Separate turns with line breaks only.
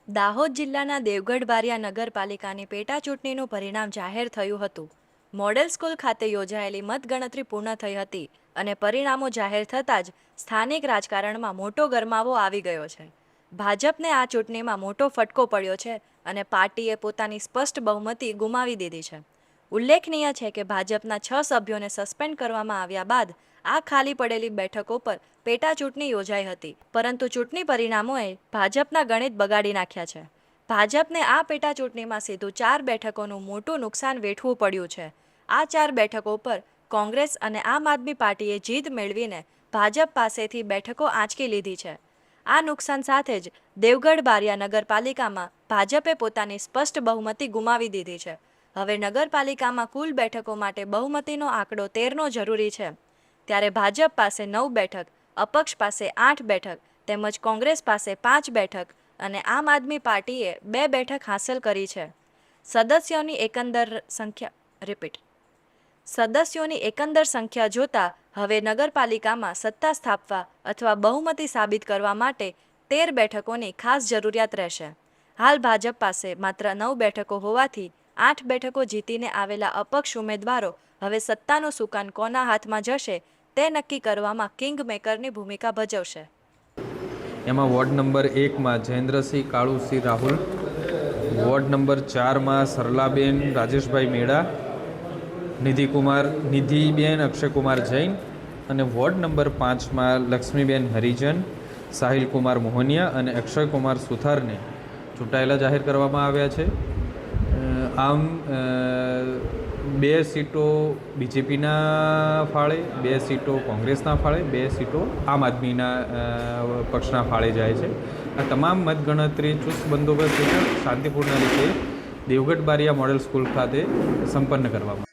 દાહોદ જિલ્લાના દેવગઢ બારિયા નગરપાલિકાની પેટા ચૂંટણીનું પરિણામ જાહેર થયું હતું. મોડેલ સ્કૂલ ખાતે યોજાયેલી મતગણતરી પૂર્ણ થઈ હતી અને પરિણામો જાહેર થતાં જ સ્થાનિક રાજકારણમાં મોટો ગરમાવો આવી ગયો છે. ભાજપને આ ચૂંટણીમાં મોટો ફટકો પડ્યો છે અને પાર્ટીએ પોતાની સ્પષ્ટ બહુમતી ગુમાવી દીધી છે. ઉલ્લેખનીય છે કે ભાજપના 6 સભ્યોને સસ્પેન્ડ કરવામાં આવ્યા બાદ આ ખાલી પડેલી બેઠકો પર પેટા ચૂંટણી યોજાઈ હતી, પરંતુ ચૂંટણી પરિણામોએ ભાજપના ગણિત બગાડી નાખ્યા છે. ભાજપને આ પેટા ચૂંટણીમાં સીધું 4 બેઠકોનું મોટું નુકસાન વેઠવું પડ્યું છે. આ 4 બેઠકો પર કોંગ્રેસ અને આમ આદમી પાર્ટીએ જીત મેળવીને ભાજપ પાસેથી બેઠકો આંચકી લીધી છે. આ નુકસાન સાથે જ દેવગઢ બારિયા નગરપાલિકામાં ભાજપે પોતાની સ્પષ્ટ બહુમતી ગુમાવી દીધી છે. હવે નગરપાલિકામાં કુલ બેઠકો માટે બહુમતીનો આંકડો 13નો જરૂરી છે. ત્યારે ભાજપ પાસે 9 બેઠક, અપક્ષ પાસે 8 બેઠક તેમજ કોંગ્રેસ પાસે 5 બેઠક અને આમ આદમી પાર્ટીએ 2 બેઠક હાંસલ કરી છે. સદસ્યોની એકંદર સંખ્યા જોતા હવે નગરપાલિકામાં સત્તા સ્થાપવા અથવા બહુમતી સાબિત કરવા માટે 13 બેઠકોની ખાસ જરૂરિયાત રહેશે. હાલ ભાજપ પાસે માત્ર 9 બેઠકો હોવાથી 8 બેઠકો જીતીને આવેલા અપક્ષ ઉમેદવારો હવે સત્તાનું સુકાન કોના હાથમાં જશે તે નક્કી કરવામાં કિંગ મેકરની ભૂમિકા ભજવશે.
એમાં વોર્ડ નંબર 1માં જયેન્દ્રસિંહ કાળુસિંહ રાહુલ, વોર્ડ નંબર 4માં સરલાબેન રાજેશભાઈ મેળા, નિધિબેન અક્ષયકુમાર જૈન અને વોર્ડ નંબર 5માં લક્ષ્મીબેન હરિજન, સાહિલકુમાર મોહનિયા અને અક્ષયકુમાર સુથારને ચૂંટાયેલા જાહેર કરવામાં આવ્યા છે. આમ 2 સીટો બીજેપીના ફાળે, 2 સીટો કોંગ્રેસના ફાળે, 2 સીટો આમ આદમીના પક્ષના ફાળે જાય છે. આ તમામ મતગણતરી ચુસ્ત બંદોબસ્ત હેઠળ શાંતિપૂર્ણ રીતે દેવગઢ બારિયા મોડેલ સ્કૂલ ખાતે સંપન્ન કરવામાં